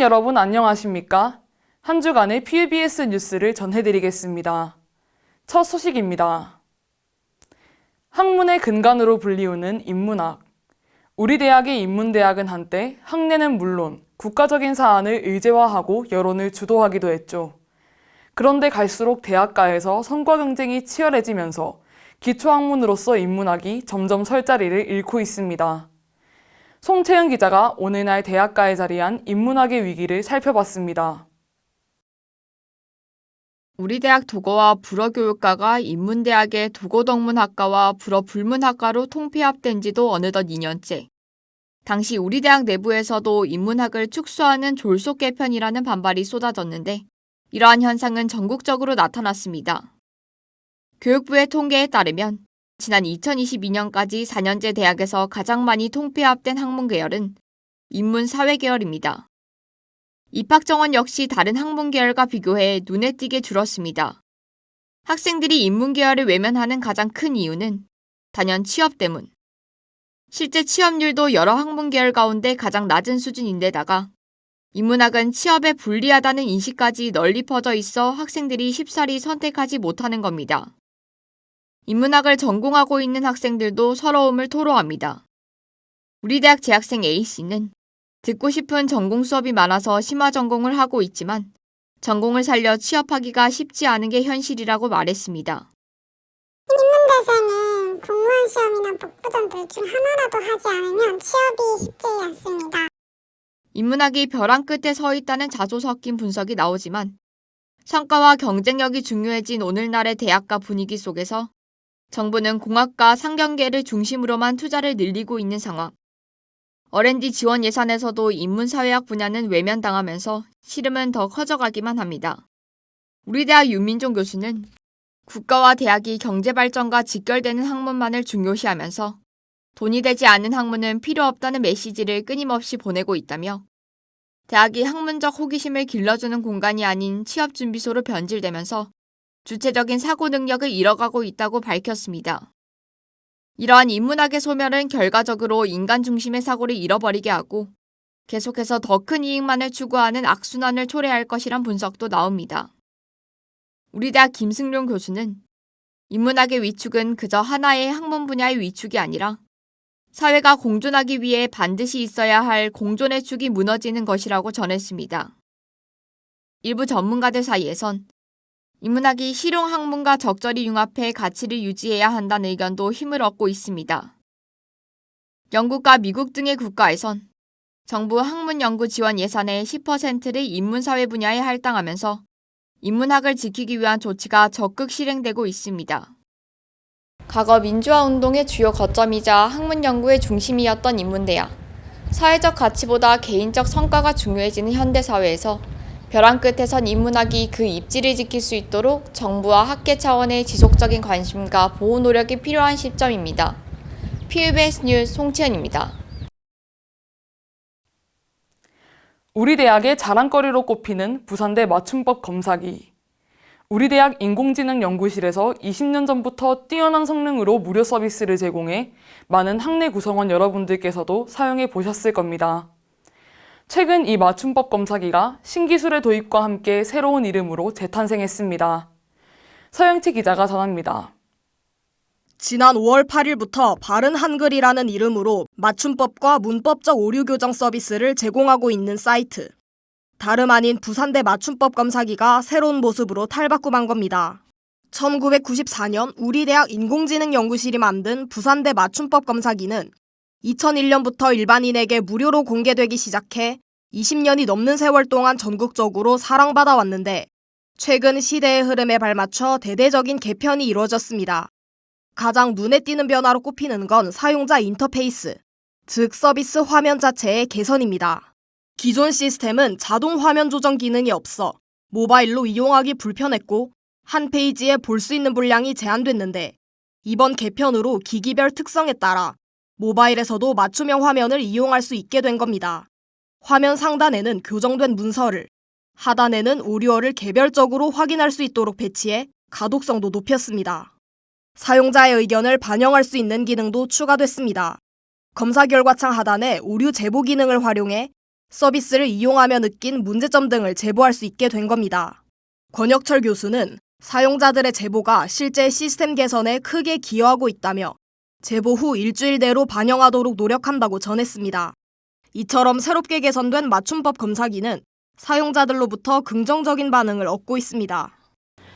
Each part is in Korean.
여러분 안녕하십니까? 한 주간의 PUBS 뉴스를 전해드리겠습니다. 첫 소식입니다. 학문의 근간으로 불리우는 인문학. 우리 대학의 인문대학은 한때 학내는 물론 국가적인 사안을 의제화하고 여론을 주도하기도 했죠. 그런데 갈수록 대학가에서 성과 경쟁이 치열해지면서 기초학문으로서 인문학이 점점 설 자리를 잃고 있습니다. 송채은 기자가 오늘날 대학가에 자리한 인문학의 위기를 살펴봤습니다. 우리 대학 도거와 불어교육과가 인문대학의 도고덕문학과와 불어불문학과로 통폐합된 지도 어느덧 2년째. 당시 우리 대학 내부에서도 인문학을 축소하는 졸속 개편이라는 반발이 쏟아졌는데 이러한 현상은 전국적으로 나타났습니다. 교육부의 통계에 따르면 지난 2022년까지 4년제 대학에서 가장 많이 통폐합된 학문 계열은 인문사회계열입니다. 입학 정원 역시 다른 학문 계열과 비교해 눈에 띄게 줄었습니다. 학생들이 인문 계열을 외면하는 가장 큰 이유는 단연 취업 때문. 실제 취업률도 여러 학문 계열 가운데 가장 낮은 수준인데다가 인문학은 취업에 불리하다는 인식까지 널리 퍼져 있어 학생들이 쉽사리 선택하지 못하는 겁니다. 인문학을 전공하고 있는 학생들도 서러움을 토로합니다. 우리 대학 재학생 A씨는 듣고 싶은 전공 수업이 많아서 심화 전공을 하고 있지만 전공을 살려 취업하기가 쉽지 않은 게 현실이라고 말했습니다. 인문대생은 공무원 시험이나 복부전 둘 중 하나라도 하지 않으면 취업이 쉽지 않습니다. 인문학이 벼랑 끝에 서 있다는 자조 섞인 분석이 나오지만 성과와 경쟁력이 중요해진 오늘날의 대학가 분위기 속에서 정부는 공학과 상경계를 중심으로만 투자를 늘리고 있는 상황. R&D 지원 예산에서도 인문사회학 분야는 외면당하면서 시름은 더 커져가기만 합니다. 우리 대학 윤민종 교수는 국가와 대학이 경제발전과 직결되는 학문만을 중요시하면서 돈이 되지 않는 학문은 필요 없다는 메시지를 끊임없이 보내고 있다며 대학이 학문적 호기심을 길러주는 공간이 아닌 취업준비소로 변질되면서 주체적인 사고 능력을 잃어가고 있다고 밝혔습니다. 이러한 인문학의 소멸은 결과적으로 인간 중심의 사고를 잃어버리게 하고 계속해서 더 큰 이익만을 추구하는 악순환을 초래할 것이란 분석도 나옵니다. 우리 대학 김승룡 교수는 인문학의 위축은 그저 하나의 학문 분야의 위축이 아니라 사회가 공존하기 위해 반드시 있어야 할 공존의 축이 무너지는 것이라고 전했습니다. 일부 전문가들 사이에선 인문학이 실용학문과 적절히 융합해 가치를 유지해야 한다는 의견도 힘을 얻고 있습니다. 영국과 미국 등의 국가에선 정부 학문 연구 지원 예산의 10%를 인문사회 분야에 할당하면서 인문학을 지키기 위한 조치가 적극 실행되고 있습니다. 과거 민주화운동의 주요 거점이자 학문 연구의 중심이었던 인문대학. 사회적 가치보다 개인적 성과가 중요해지는 현대사회에서 벼랑 끝에 선 인문학이 그 입지를 지킬 수 있도록 정부와 학계 차원의 지속적인 관심과 보호 노력이 필요한 시점입니다. PUBS 뉴스 송채은입니다. 우리 대학의 자랑거리로 꼽히는 부산대 맞춤법 검사기. 우리 대학 인공지능 연구실에서 20년 전부터 뛰어난 성능으로 무료 서비스를 제공해 많은 학내 구성원 여러분들께서도 사용해 보셨을 겁니다. 최근 이 맞춤법 검사기가 신기술의 도입과 함께 새로운 이름으로 재탄생했습니다. 서영치 기자가 전합니다. 지난 5월 8일부터 바른 한글이라는 이름으로 맞춤법과 문법적 오류 교정 서비스를 제공하고 있는 사이트. 다름 아닌 부산대 맞춤법 검사기가 새로운 모습으로 탈바꿈한 겁니다. 1994년 우리 대학 인공지능연구실이 만든 부산대 맞춤법 검사기는 2001년부터 일반인에게 무료로 공개되기 시작해 20년이 넘는 세월 동안 전국적으로 사랑받아 왔는데 최근 시대의 흐름에 발맞춰 대대적인 개편이 이루어졌습니다. 가장 눈에 띄는 변화로 꼽히는 건 사용자 인터페이스, 즉 서비스 화면 자체의 개선입니다. 기존 시스템은 자동 화면 조정 기능이 없어 모바일로 이용하기 불편했고 한 페이지에 볼 수 있는 분량이 제한됐는데 이번 개편으로 기기별 특성에 따라 모바일에서도 맞춤형 화면을 이용할 수 있게 된 겁니다. 화면 상단에는 교정된 문서를, 하단에는 오류어를 개별적으로 확인할 수 있도록 배치해 가독성도 높였습니다. 사용자의 의견을 반영할 수 있는 기능도 추가됐습니다. 검사 결과창 하단에 오류 제보 기능을 활용해 서비스를 이용하며 느낀 문제점 등을 제보할 수 있게 된 겁니다. 권혁철 교수는 사용자들의 제보가 실제 시스템 개선에 크게 기여하고 있다며 제보 후 일주일 내로 반영하도록 노력한다고 전했습니다. 이처럼 새롭게 개선된 맞춤법 검사기는 사용자들로부터 긍정적인 반응을 얻고 있습니다.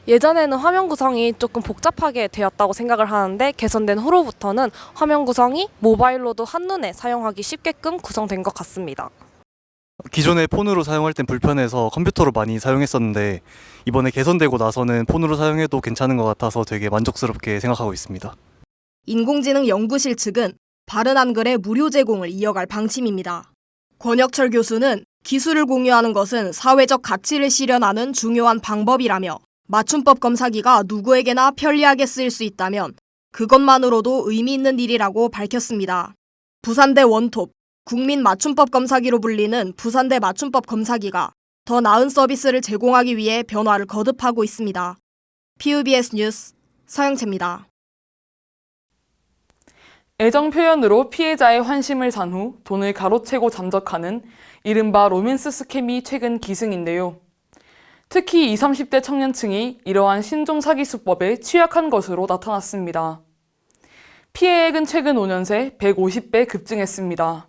예전에는 화면 구성이 조금 복잡하게 되었다고 생각을 하는데 개선된 후로부터는 화면 구성이 모바일로도 한눈에 사용하기 쉽게끔 구성된 것 같습니다. 기존에 폰으로 사용할 땐 불편해서 컴퓨터로 많이 사용했었는데 이번에 개선되고 나서는 폰으로 사용해도 괜찮은 것 같아서 되게 만족스럽게 생각하고 있습니다. 인공지능 연구실 측은 바른 한글의 무료 제공을 이어갈 방침입니다. 권혁철 교수는 기술을 공유하는 것은 사회적 가치를 실현하는 중요한 방법이라며 맞춤법 검사기가 누구에게나 편리하게 쓰일 수 있다면 그것만으로도 의미 있는 일이라고 밝혔습니다. 부산대 원톱, 국민 맞춤법 검사기로 불리는 부산대 맞춤법 검사기가 더 나은 서비스를 제공하기 위해 변화를 거듭하고 있습니다. PUBS 뉴스 서영채입니다. 애정 표현으로 피해자의 환심을 산 후 돈을 가로채고 잠적하는 이른바 로맨스 스캠이 최근 기승인데요. 특히 20, 30대 청년층이 이러한 신종 사기 수법에 취약한 것으로 나타났습니다. 피해액은 최근 5년 새 150배 급증했습니다.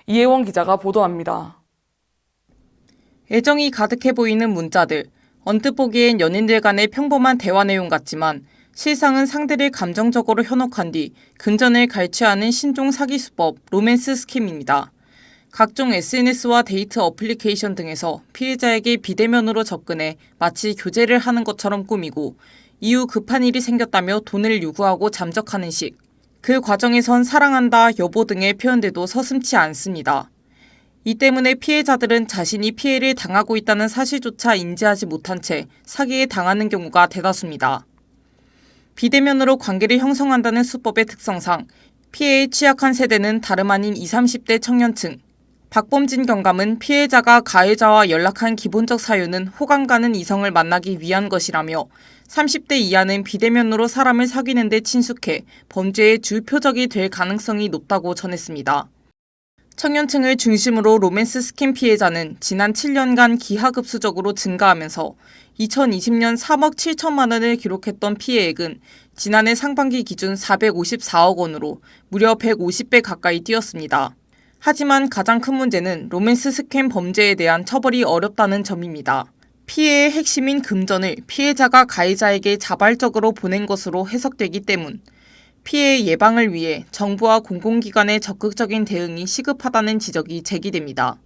이혜원 기자가 보도합니다. 애정이 가득해 보이는 문자들, 언뜻 보기엔 연인들 간의 평범한 대화 내용 같지만 실상은 상대를 감정적으로 현혹한 뒤 금전을 갈취하는 신종 사기 수법 로맨스 스캠입니다. 각종 SNS와 데이트 어플리케이션 등에서 피해자에게 비대면으로 접근해 마치 교제를 하는 것처럼 꾸미고 이후 급한 일이 생겼다며 돈을 요구하고 잠적하는 식. 그 과정에선 사랑한다, 여보 등의 표현들도 서슴지 않습니다. 이 때문에 피해자들은 자신이 피해를 당하고 있다는 사실조차 인지하지 못한 채 사기에 당하는 경우가 대다수입니다. 비대면으로 관계를 형성한다는 수법의 특성상 피해에 취약한 세대는 다름 아닌 20, 30대 청년층. 박범진 경감은 피해자가 가해자와 연락한 기본적 사유는 호감 가는 이성을 만나기 위한 것이라며 30대 이하는 비대면으로 사람을 사귀는 데 친숙해 범죄의 주 표적이 될 가능성이 높다고 전했습니다. 청년층을 중심으로 로맨스 스캠 피해자는 지난 7년간 기하급수적으로 증가하면서 2020년 3억 7천만 원을 기록했던 피해액은 지난해 상반기 기준 454억 원으로 무려 150배 가까이 뛰었습니다. 하지만 가장 큰 문제는 로맨스 스캠 범죄에 대한 처벌이 어렵다는 점입니다. 피해의 핵심인 금전을 피해자가 가해자에게 자발적으로 보낸 것으로 해석되기 때문 피해 예방을 위해 정부와 공공기관의 적극적인 대응이 시급하다는 지적이 제기됩니다.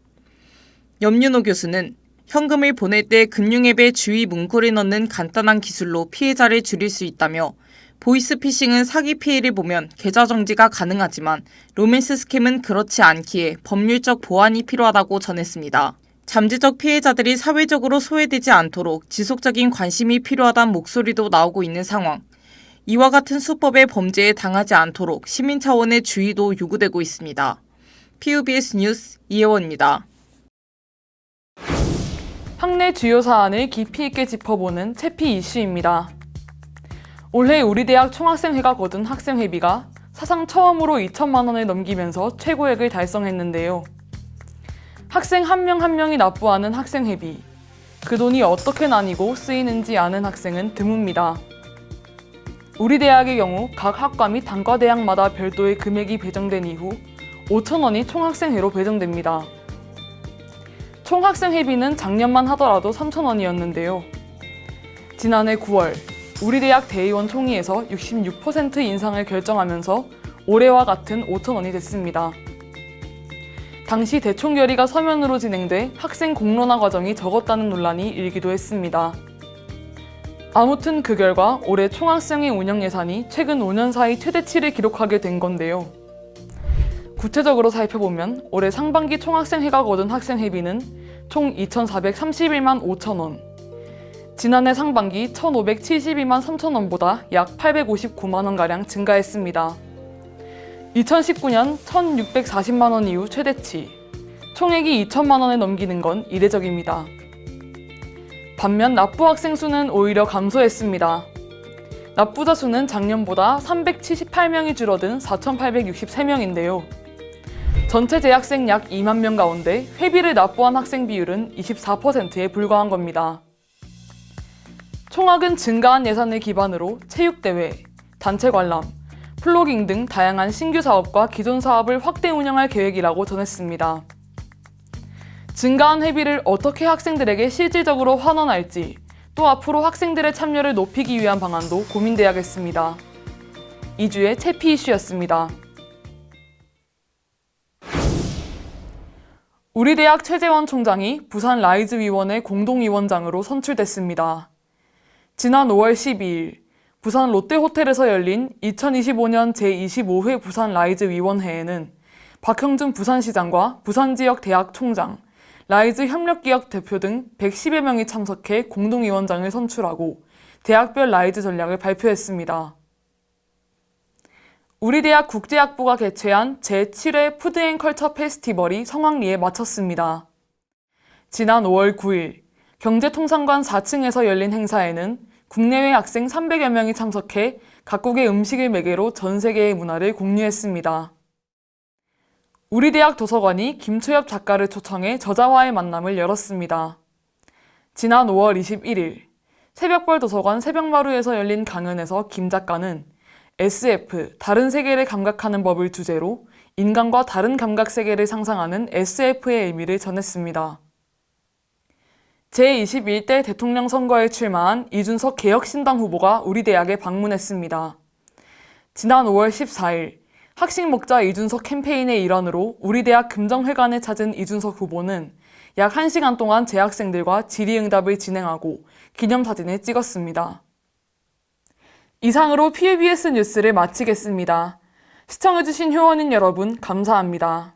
염윤호 교수는 현금을 보낼 때 금융앱에 주의 문구를 넣는 간단한 기술로 피해자를 줄일 수 있다며 보이스피싱은 사기 피해를 보면 계좌 정지가 가능하지만 로맨스 스캠은 그렇지 않기에 법률적 보완이 필요하다고 전했습니다. 잠재적 피해자들이 사회적으로 소외되지 않도록 지속적인 관심이 필요하다는 목소리도 나오고 있는 상황. 이와 같은 수법의 범죄에 당하지 않도록 시민 차원의 주의도 요구되고 있습니다. PUBS 뉴스 이혜원입니다. 학내 주요 사안을 깊이 있게 짚어보는 채피 이슈입니다. 올해 우리 대학 총학생회가 거둔 학생회비가 사상 처음으로 2천만 원을 넘기면서 최고액을 달성했는데요. 학생 한 명 한 명이 납부하는 학생회비. 그 돈이 어떻게 나뉘고 쓰이는지 아는 학생은 드뭅니다. 우리 대학의 경우 각 학과 및 단과대학마다 별도의 금액이 배정된 이후 5천 원이 총학생회로 배정됩니다. 총학생회비는 작년만 하더라도 3천 원이었는데요. 지난해 9월 우리 대학 대의원 총회에서 66% 인상을 결정하면서 올해와 같은 5천 원이 됐습니다. 당시 대총결의가 서면으로 진행돼 학생 공론화 과정이 적었다는 논란이 일기도 했습니다. 아무튼 그 결과 올해 총학생회 운영 예산이 최근 5년 사이 최대치를 기록하게 된 건데요. 구체적으로 살펴보면 올해 상반기 총학생회가 거둔 학생회비는 총 2,431만 5천 원, 지난해 상반기 1,572만 3천 원보다 약 859만 원가량 증가했습니다. 2019년 1,640만 원 이후 최대치, 총액이 2천만 원을 넘기는 건 이례적입니다. 반면 납부 학생 수는 오히려 감소했습니다. 납부자 수는 작년보다 378명이 줄어든 4,863명인데요. 전체 재학생 약 2만 명 가운데 회비를 납부한 학생 비율은 24%에 불과한 겁니다. 총학은 증가한 예산을 기반으로 체육대회, 단체 관람, 플로깅 등 다양한 신규 사업과 기존 사업을 확대 운영할 계획이라고 전했습니다. 증가한 회비를 어떻게 학생들에게 실질적으로 환원할지, 또 앞으로 학생들의 참여를 높이기 위한 방안도 고민돼야겠습니다. 2주의 채피 이슈였습니다. 우리 대학 최재원 총장이 부산 라이즈 위원회 공동위원장으로 선출됐습니다. 지난 5월 12일 부산 롯데호텔에서 열린 2025년 제25회 부산 라이즈 위원회에는 박형준 부산시장과 부산지역 대학 총장, 라이즈 협력기업 대표 등 110여 명이 참석해 공동위원장을 선출하고 대학별 라이즈 전략을 발표했습니다. 우리 대학 국제학부가 개최한 제7회 푸드앤컬처 페스티벌이 성황리에 마쳤습니다. 지난 5월 9일 경제통상관 4층에서 열린 행사에는 국내외 학생 300여 명이 참석해 각국의 음식을 매개로 전 세계의 문화를 공유했습니다. 우리 대학 도서관이 김초엽 작가를 초청해 저자와의 만남을 열었습니다. 지난 5월 21일 새벽벌 도서관 새벽마루에서 열린 강연에서 김 작가는 SF, 다른 세계를 감각하는 법을 주제로 인간과 다른 감각 세계를 상상하는 SF의 의미를 전했습니다. 제21대 대통령 선거에 출마한 이준석 개혁신당 후보가 우리 대학에 방문했습니다. 지난 5월 14일 학식 먹자 이준석 캠페인의 일환으로 우리 대학 금정회관을 찾은 이준석 후보는 약 1시간 동안 재학생들과 질의응답을 진행하고 기념사진을 찍었습니다. 이상으로 PBS 뉴스를 마치겠습니다. 시청해주신 회원님 여러분 감사합니다.